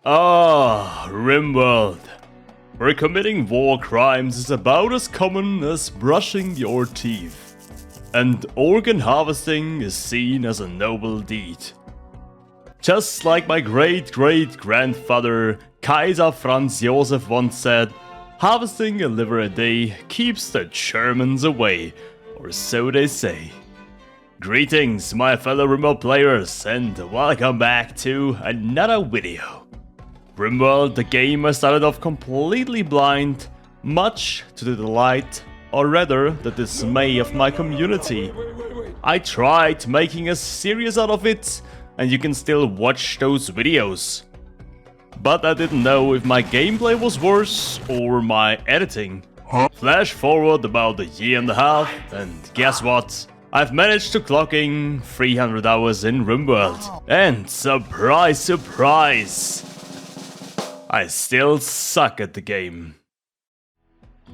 Ah, Rimworld, where committing war crimes is about as common as brushing your teeth, and organ harvesting is seen as a noble deed. Just like my great-great-grandfather Kaiser Franz Josef once said, harvesting a liver a day keeps the Germans away, or so they say. Greetings my fellow Rimworld players, and welcome back to another video. Rimworld, the game I started off completely blind, much to the delight, or rather the dismay of my community. I tried making a series out of it, and you can still watch those videos. But I didn't know if my gameplay was worse or my editing. Flash forward about a year and a half, and guess what? I've managed to clock in 300 hours in Rimworld. And surprise, surprise! I still suck at the game.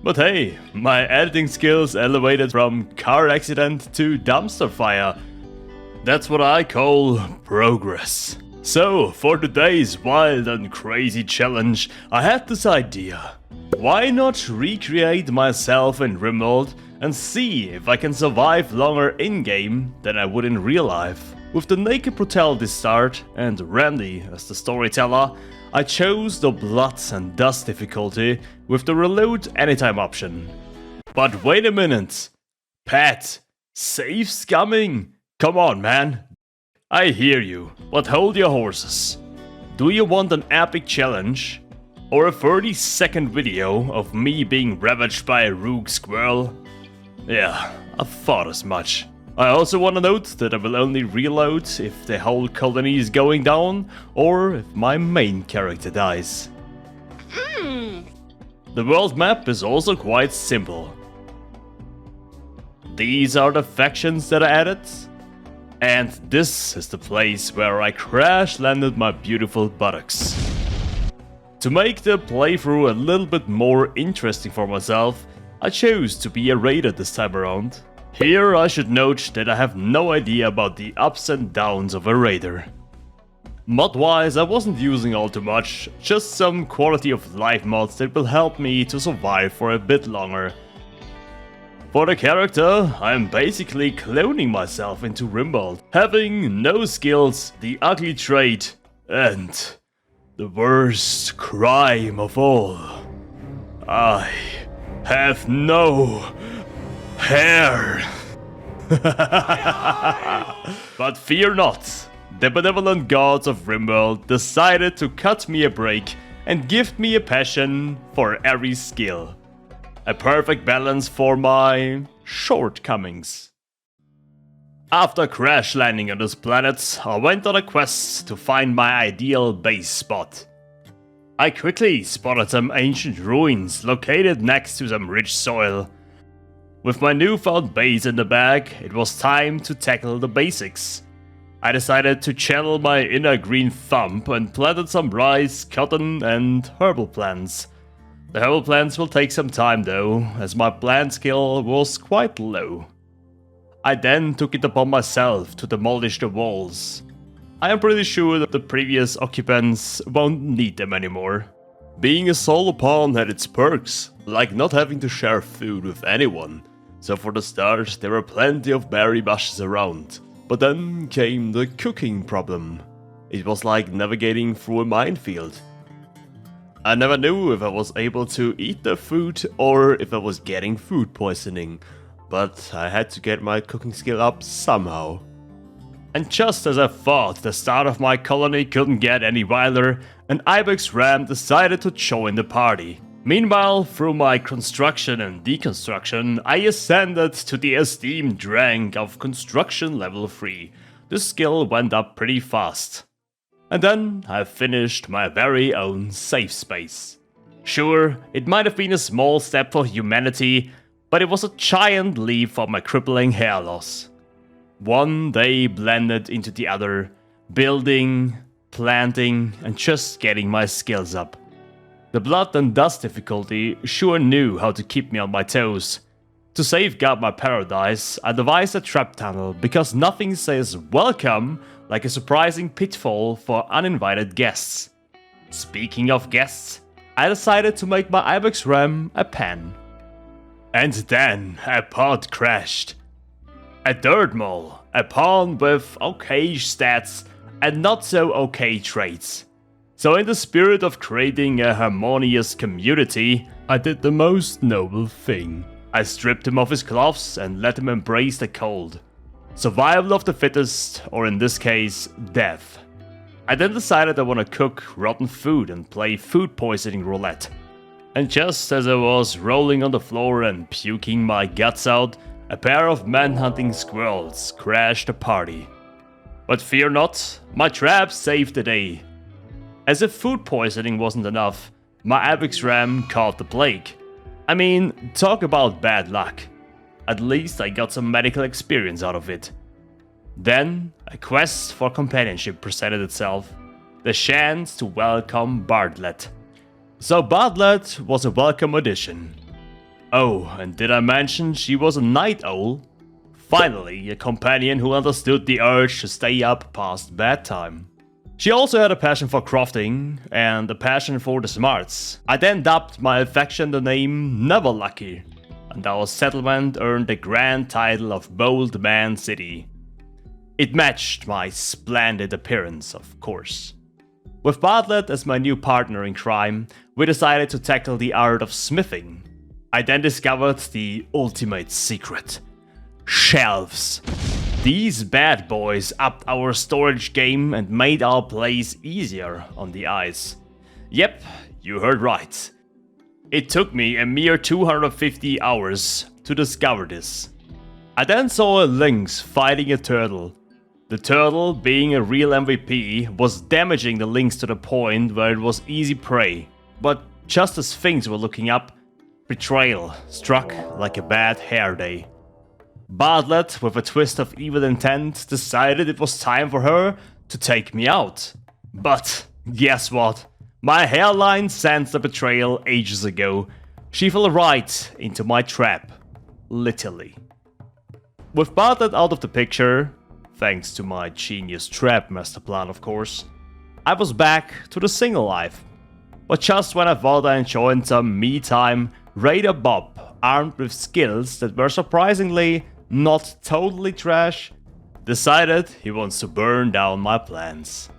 But hey, my editing skills elevated from car accident to dumpster fire. That's what I call progress. So, for today's wild and crazy challenge, I had this idea. Why not recreate myself in Rimworld and see if I can survive longer in-game than I would in real life? With the naked brutality start and Randy as the storyteller, I chose the blood and dust difficulty with the reload anytime option. But wait a minute! Pat, save scumming! Come on, man! I hear you, but hold your horses. Do you want an epic challenge? Or a 30-second video of me being ravaged by a rogue squirrel? Yeah, I thought as much. I also want to note that I will only reload if the whole colony is going down, or if my main character dies. The world map is also quite simple. These are the factions that I added, and this is the place where I crash landed my beautiful buttocks. To make the playthrough a little bit more interesting for myself, I chose to be a raider this time around. Here I should note that I have no idea about the ups and downs of a raider. Mod-wise I wasn't using all too much, just some quality of life mods that will help me to survive for a bit longer. For the character, I'm basically cloning myself into Rimworld, having no skills, the ugly trait, and the worst crime of all. I have no hair. But fear not, the benevolent gods of Rimworld decided to cut me a break and gift me a passion for every skill. A perfect balance for my shortcomings. After crash landing on this planet, I went on a quest to find my ideal base spot. I quickly spotted some ancient ruins located next to some rich soil. With my newfound base in the bag, it was time to tackle the basics. I decided to channel my inner green thumb and planted some rice, cotton and herbal plants. The herbal plants will take some time though, as my plant skill was quite low. I then took it upon myself to demolish the walls. I am pretty sure that the previous occupants won't need them anymore. Being a solo pawn had its perks, like not having to share food with anyone. So for the start there were plenty of berry bushes around. But then came the cooking problem. It was like navigating through a minefield. I never knew if I was able to eat the food or if I was getting food poisoning. But I had to get my cooking skill up somehow. And just as I thought the start of my colony couldn't get any wilder, an ibex ram decided to join the party. Meanwhile, through my construction and deconstruction, I ascended to the esteemed rank of construction level 3. This skill went up pretty fast. And then I finished my very own safe space. Sure, it might have been a small step for humanity, but it was a giant leap for my crippling hair loss. One day blended into the other, building, planting, and just getting my skills up. The blood and dust difficulty sure knew how to keep me on my toes. To safeguard my paradise, I devised a trap tunnel because nothing says welcome like a surprising pitfall for uninvited guests. Speaking of guests, I decided to make my ibex ram a pen. And then a pod crashed. A dirt mole, a pawn with okay stats and not so okay traits. So in the spirit of creating a harmonious community, I did the most noble thing. I stripped him of his gloves and let him embrace the cold. Survival of the fittest, or in this case, death. I then decided I want to cook rotten food and play food poisoning roulette. And just as I was rolling on the floor and puking my guts out, a pair of manhunting squirrels crashed the party. But fear not, my trap saved the day. As if food poisoning wasn't enough, my ibex ram caught the plague. I mean, talk about bad luck. At least I got some medical experience out of it. Then, a quest for companionship presented itself. The chance to welcome Bartlett. So Bartlett was a welcome addition. Oh, and did I mention she was a night owl? Finally, a companion who understood the urge to stay up past bedtime. She also had a passion for crafting and a passion for the smarts. I then dubbed my affection the name Never Lucky, and our settlement earned the grand title of Bold Man City. It matched my splendid appearance, of course. With Bartlett as my new partner in crime, we decided to tackle the art of smithing. I then discovered the ultimate secret: shelves. These bad boys upped our storage game and made our place easier on the eyes. Yep, you heard right. It took me a mere 250 hours to discover this. I then saw a lynx fighting a turtle. The turtle, being a real MVP, was damaging the lynx to the point where it was easy prey. But just as things were looking up, betrayal struck like a bad hair day. Bartlett, with a twist of evil intent, decided it was time for her to take me out. But guess what? My hairline sensed the betrayal ages ago. She fell right into my trap. Literally. With Bartlett out of the picture, thanks to my genius trap master plan of course, I was back to the single life. But just when I thought I enjoyed some me time, Raider Bob, armed with skills that were surprisingly not totally trash, decided he wants to burn down my plans.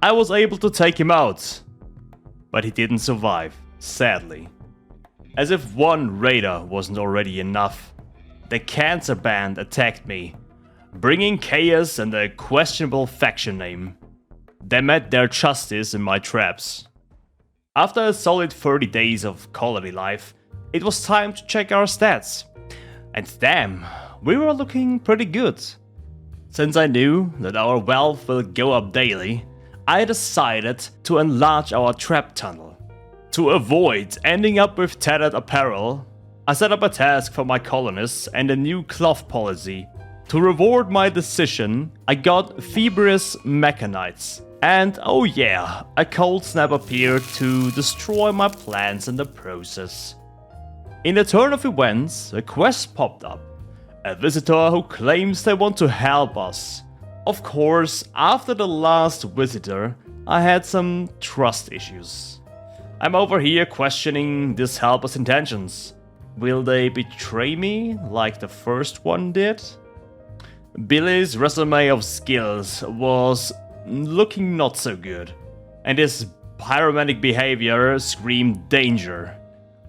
I was able to take him out, but he didn't survive, sadly. As if one raider wasn't already enough, the Cancer Band attacked me, bringing chaos and a questionable faction name. They met their justice in my traps. After a solid 30 days of colony life, it was time to check our stats. And damn, we were looking pretty good. Since I knew that our wealth will go up daily, I decided to enlarge our trap tunnel. To avoid ending up with tattered apparel, I set up a task for my colonists and a new cloth policy. To reward my decision, I got fibrous mechanites. And oh yeah, a cold snap appeared to destroy my plans in the process. In a turn of events, a quest popped up. A visitor who claims they want to help us. Of course, after the last visitor, I had some trust issues. I'm over here questioning this helper's intentions. Will they betray me like the first one did? Billy's resume of skills was looking not so good, and his pyromantic behavior screamed danger.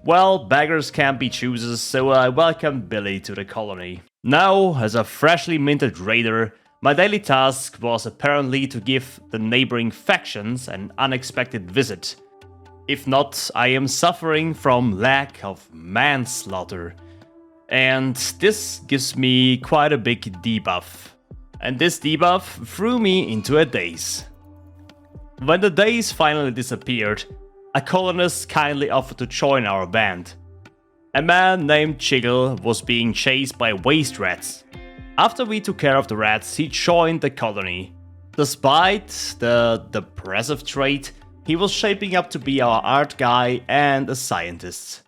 Well, beggars can't be choosers, so I welcomed Billy to the colony. Now, as a freshly minted raider, my daily task was apparently to give the neighboring factions an unexpected visit. If not, I am suffering from lack of manslaughter. And this gives me quite a big debuff. And this debuff threw me into a daze. When the daze finally disappeared, a colonist kindly offered to join our band. A man named Chiggle was being chased by waste rats. After we took care of the rats, he joined the colony. Despite the depressive trait, he was shaping up to be our art guy and a scientist.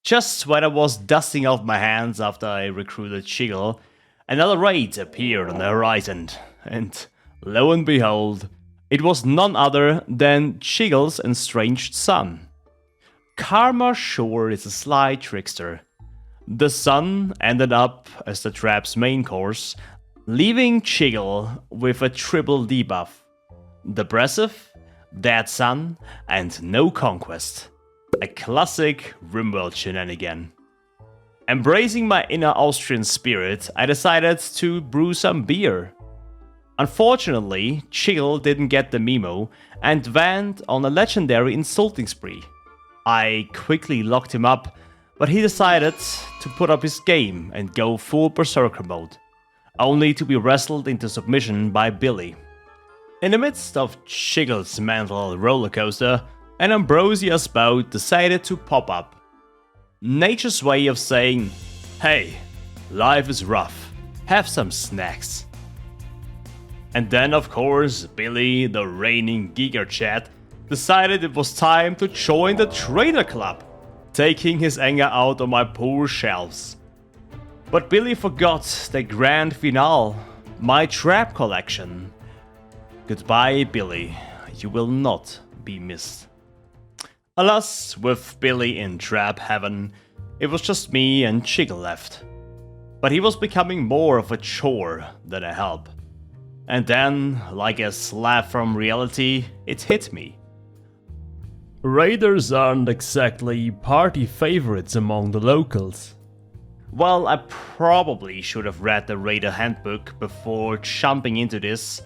Just when I was dusting off my hands after I recruited Chiggle, another raid appeared on the horizon, and lo and behold, It was none other than Chiggle's estranged son. Karma sure is a sly trickster. The son ended up as the trap's main course, leaving Chiggle with a triple debuff. Depressive, dead son, and no conquest. A classic Rimworld shenanigan. Embracing my inner Austrian spirit, I decided to brew some beer. Unfortunately, Chiggle didn't get the memo and went on a legendary insulting spree. I quickly locked him up, but he decided to put up his game and go full berserker mode, only to be wrestled into submission by Billy. In the midst of Chiggle's mental rollercoaster, an Ambrosia spout decided to pop up. Nature's way of saying, "Hey, life is rough, have some snacks." And then, of course, Billy, the reigning Giga Chat, decided it was time to join the Trader Club, taking his anger out on my poor shelves. But Billy forgot the grand finale, my trap collection. Goodbye, Billy, you will not be missed. Alas, with Billy in trap heaven, it was just me and Chiggle left. But he was becoming more of a chore than a help. And then, like a slap from reality, it hit me. Raiders aren't exactly party favorites among the locals. Well, I probably should have read the Raider handbook before jumping into this,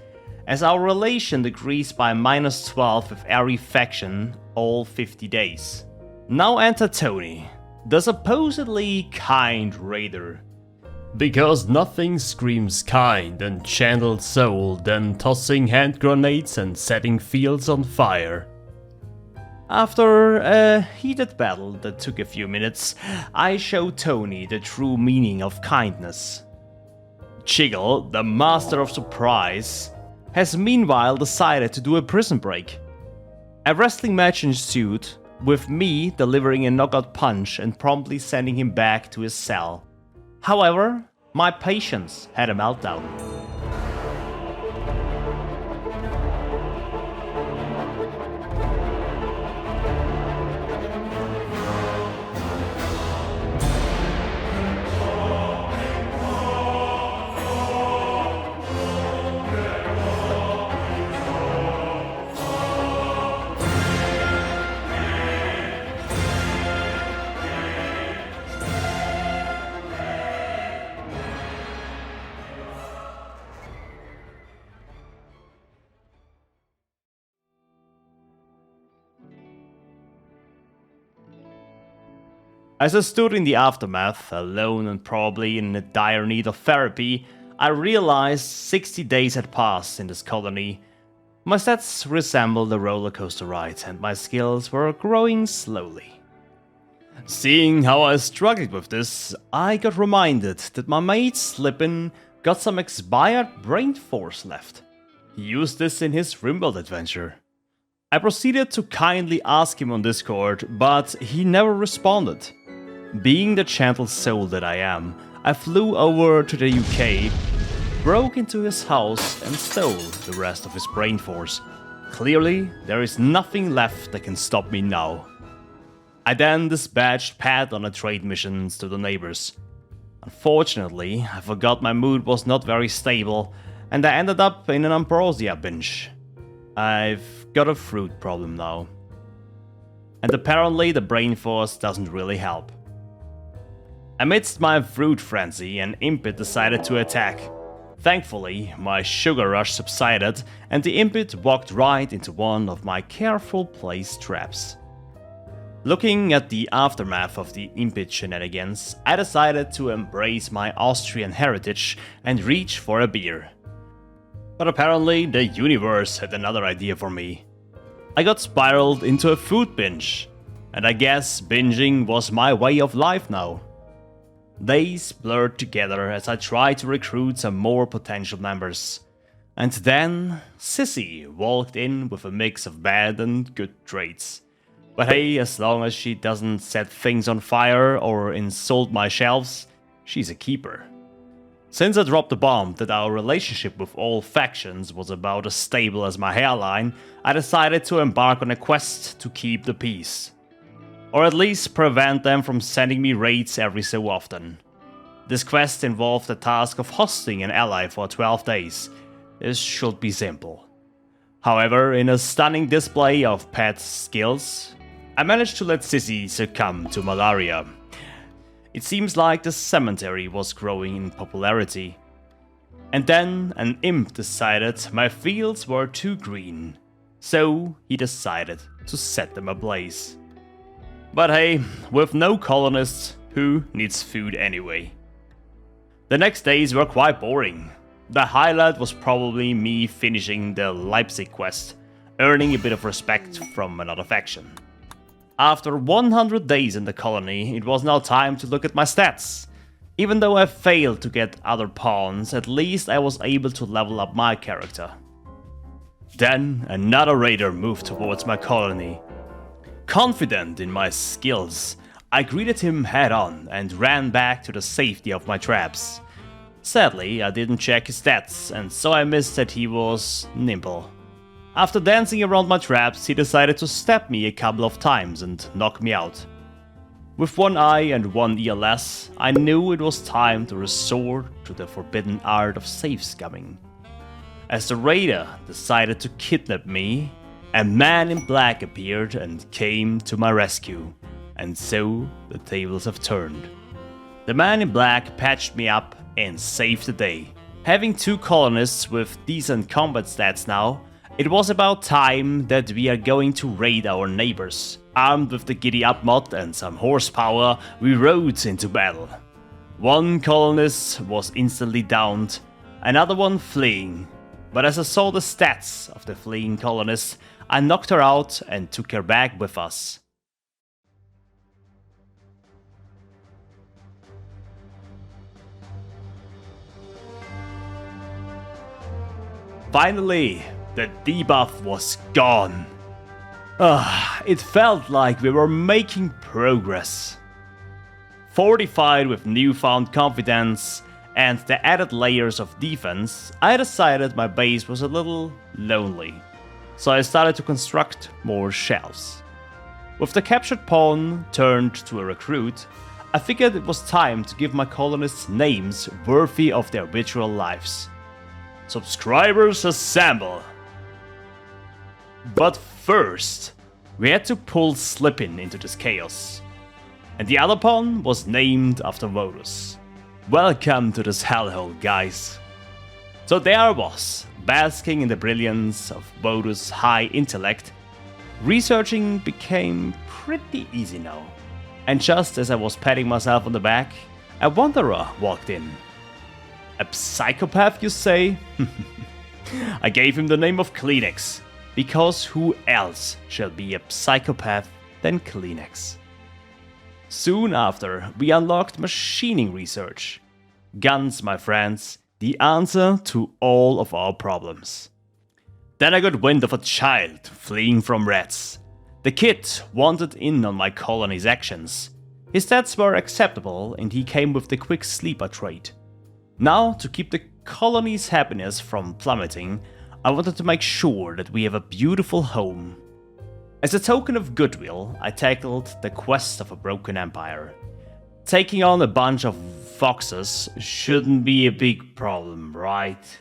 as our relation decreased by -12 with every faction all 50 days. Now enter Tony, the supposedly kind Raider. Because nothing screams kind and channeled soul than tossing hand grenades and setting fields on fire. After a heated battle that took a few minutes, I showed Tony the true meaning of kindness. Chiggle, the master of surprise, has meanwhile decided to do a prison break. A wrestling match ensued, with me delivering a knockout punch and promptly sending him back to his cell. However, my patience had a meltdown. As I stood in the aftermath, alone and probably in dire need of therapy, I realized 60 days had passed in this colony. My stats resembled a roller coaster ride, and my skills were growing slowly. Seeing how I struggled with this, I got reminded that my mate Slippin got some expired brain force left. He used this in his Rimworld adventure. I proceeded to kindly ask him on Discord, but he never responded. Being the gentle soul that I am, I flew over to the UK, broke into his house and stole the rest of his brain force. Clearly, there is nothing left that can stop me now. I then dispatched Pat on a trade missions to the neighbors. Unfortunately, I forgot my mood was not very stable, and I ended up in an ambrosia binge. I've got a fruit problem now. And apparently the brain force doesn't really help. Amidst my fruit frenzy, an impet decided to attack. Thankfully, my sugar rush subsided, and the impet walked right into one of my careful placed traps. Looking at the aftermath of the impet shenanigans, I decided to embrace my Austrian heritage and reach for a beer. But apparently the universe had another idea for me. I got spiraled into a food binge, and I guess binging was my way of life now. Days blurred together as I tried to recruit some more potential members. And then Sissy walked in with a mix of bad and good traits. But hey, as long as she doesn't set things on fire or insult my shelves, she's a keeper. Since I dropped the bomb that our relationship with all factions was about as stable as my hairline, I decided to embark on a quest to keep the peace. Or at least prevent them from sending me raids every so often. This quest involved the task of hosting an ally for 12 days. This should be simple. However, in a stunning display of pet skills, I managed to let Sissy succumb to malaria. It seems like the cemetery was growing in popularity. And then an imp decided my fields were too green, so he decided to set them ablaze. But hey, with no colonists, who needs food anyway? The next days were quite boring. The highlight was probably me finishing the Leipzig quest, earning a bit of respect from another faction. After 100 days in the colony, it was now time to look at my stats. Even though I failed to get other pawns, at least I was able to level up my character. Then another raider moved towards my colony. Confident in my skills, I greeted him head on and ran back to the safety of my traps. Sadly, I didn't check his stats, and so I missed that he was nimble. After dancing around my traps, he decided to stab me a couple of times and knock me out. With one eye and one ear less, I knew it was time to resort to the forbidden art of safe scumming. As the raider decided to kidnap me, a man in black appeared and came to my rescue, and so the tables have turned. The man in black patched me up and saved the day. Having 2 colonists with decent combat stats now, it was about time that we are going to raid our neighbors. Armed with the Giddy Up mod and some horsepower, we rode into battle. One colonist was instantly downed, another one fleeing. But as I saw the stats of the fleeing colonist, I knocked her out and took her back with us. Finally, the debuff was gone. It felt like we were making progress. Fortified with newfound confidence and the added layers of defense, I decided my base was a little lonely. So I started to construct more shelves. With the captured pawn turned to a recruit, I figured it was time to give my colonists names worthy of their virtual lives. Subscribers assemble! But first, we had to pull Slippin into this chaos. And the other pawn was named after Vodus. Welcome to this hellhole, guys. So there I was, basking in the brilliance of Vodus' high intellect. Researching became pretty easy now. And just as I was patting myself on the back, a wanderer walked in. A psychopath, you say? I gave him the name of Kleenex. Because who else shall be a psychopath than Kleenex? Soon after, we unlocked machining research. Guns, my friends, the answer to all of our problems. Then I got wind of a child fleeing from rats. The kid wanted in on my colony's actions. His stats were acceptable and he came with the quick sleeper trait. Now, to keep the colony's happiness from plummeting, I wanted to make sure that we have a beautiful home. As a token of goodwill, I tackled the quest of a broken empire. Taking on a bunch of foxes shouldn't be a big problem, right?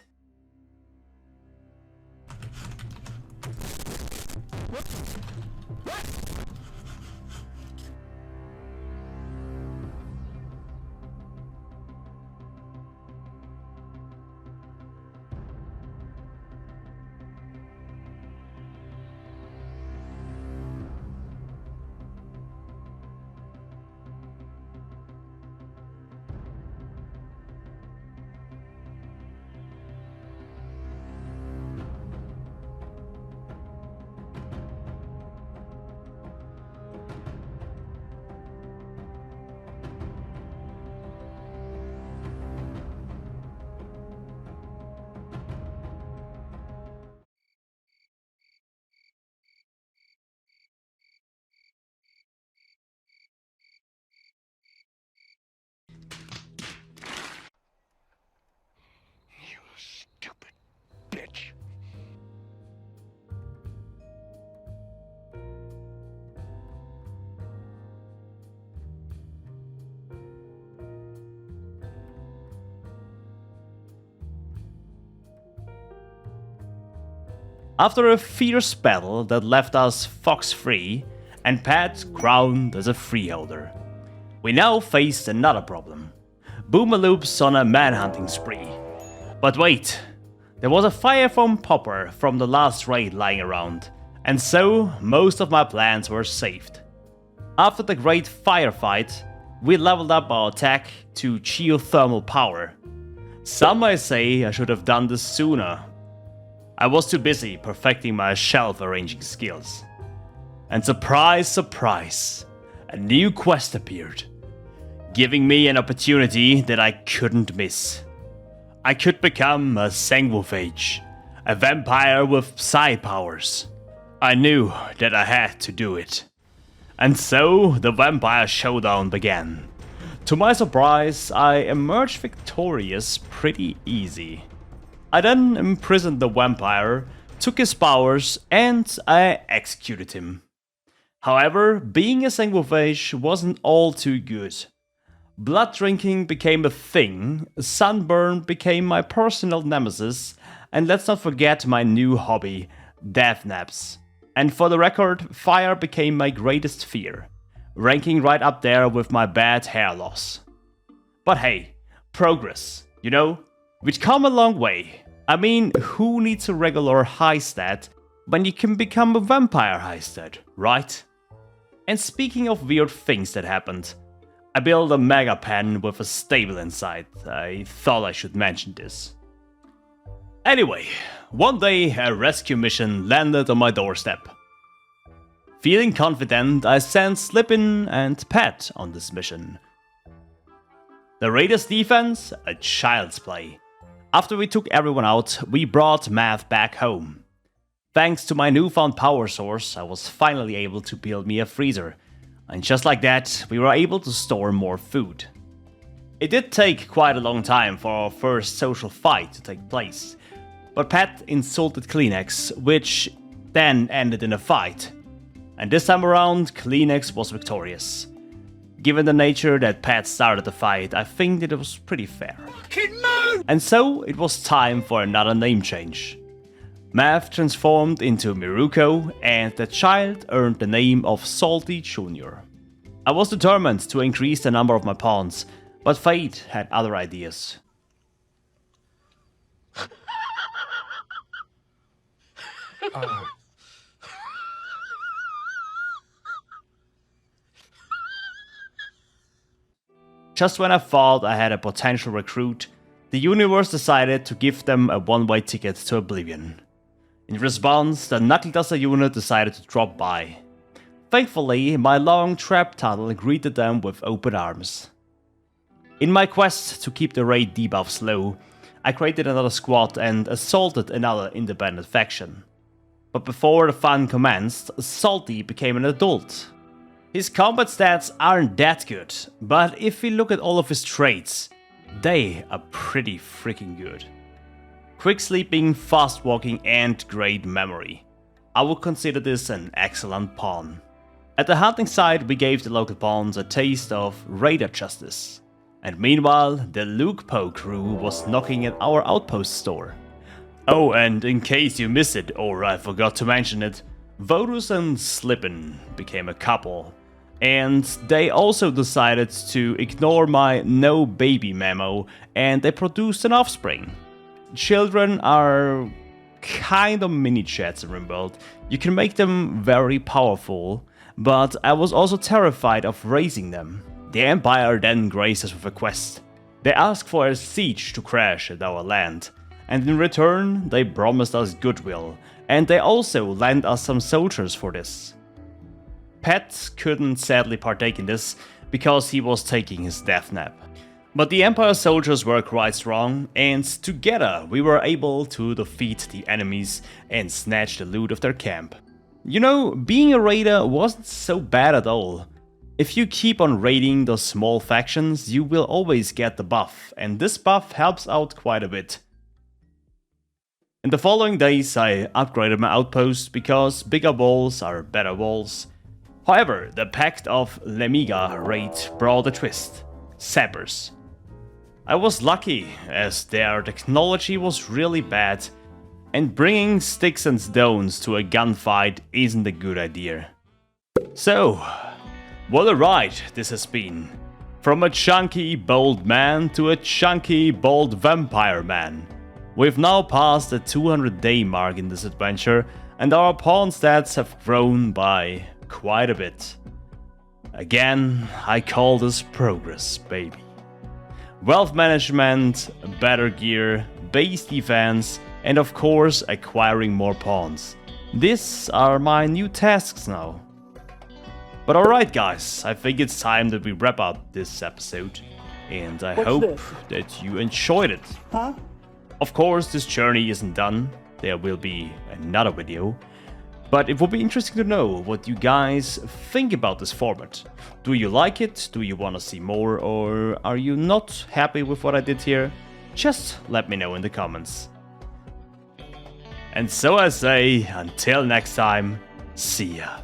After a fierce battle that left us fox-free and Pat crowned as a freeholder, we now faced another problem. Boomaloops on a manhunting spree. But wait, there was a fire foam popper from the last raid lying around, and so most of my plans were saved. After the great firefight, we leveled up our attack to geothermal power. Some might say I should have done this sooner. I was too busy perfecting my shelf arranging skills. And surprise, surprise, a new quest appeared, giving me an opportunity that I couldn't miss. I could become a sanguiphage, a vampire with psi powers. I knew that I had to do it. And so the vampire showdown began. To my surprise, I emerged victorious pretty easy. I then imprisoned the vampire, took his powers, and I executed him. However, being a sanguiphage wasn't all too good. Blood drinking became a thing, sunburn became my personal nemesis, and let's not forget my new hobby, death naps. And for the record, fire became my greatest fear, ranking right up there with my bad hair loss. But hey, progress, you know? We've come a long way. I mean, who needs a regular high stat when you can become a vampire high stat, right? And speaking of weird things that happened, I built a mega pen with a stable inside. I thought I should mention this. Anyway, one day a rescue mission landed on my doorstep. Feeling confident, I sent Slippin and Pat on this mission. The Raiders' defense? A child's play. After we took everyone out, we brought Mav back home. Thanks to my newfound power source, I was finally able to build me a freezer. And just like that, we were able to store more food. It did take quite a long time for our first social fight to take place. But Pat insulted Kleenex, which then ended in a fight. And this time around, Kleenex was victorious. Given the nature that Pat started the fight, I think that it was pretty fair. And so, it was time for another name change. Mav transformed into Miruko, and the child earned the name of Salty Jr. I was determined to increase the number of my pawns, but fate had other ideas. Just when I thought I had a potential recruit, the universe decided to give them a one-way ticket to oblivion. In response, the Knuckleduster unit decided to drop by. Thankfully, my long trap tunnel greeted them with open arms. In my quest to keep the raid debuffs low, I created another squad and assaulted another independent faction. But before the fun commenced, Salty became an adult. His combat stats aren't that good, but if we look at all of his traits, they are pretty freaking good. Quick sleeping, fast walking, and great memory. I would consider this an excellent pawn. At the hunting site, we gave the local pawns a taste of raider justice. And meanwhile, the Luke Poe crew was knocking at our outpost store. Oh, and in case you missed it, or I forgot to mention it, Vodus and Slippin became a couple. And they also decided to ignore my no baby memo, and they produced an offspring. Children are kind of mini chats in Rimworld. You can make them very powerful, but I was also terrified of raising them. The Empire then graced us with a quest. They asked for a siege to crash at our land, and in return they promised us goodwill, and they also lent us some soldiers for this. Pat couldn't sadly partake in this because he was taking his death nap. But the Empire soldiers were quite strong, and together we were able to defeat the enemies and snatch the loot of their camp. You know, being a raider wasn't so bad at all. If you keep on raiding those small factions, you will always get the buff, and this buff helps out quite a bit. In the following days I upgraded my outpost because bigger walls are better walls. However, the Pact of Lemiga raid brought a twist. Sappers. I was lucky, as their technology was really bad, and bringing sticks and stones to a gunfight isn't a good idea. So, what a ride this has been. From a chunky, bold man to a chunky, bold vampire man. We've now passed the 200-day mark in this adventure, and our pawn stats have grown by quite a bit. Again, I call this progress, baby. Wealth management, better gear, base defense, and of course acquiring more pawns. These are my new tasks now. But alright guys, I think it's time that we wrap up this episode. And I hope that you enjoyed it. Huh? Of course, this journey isn't done. There will be another video. But it would be interesting to know what you guys think about this format. Do you like it? Do you want to see more? Or are you not happy with what I did here? Just let me know in the comments. And so I say, until next time, see ya.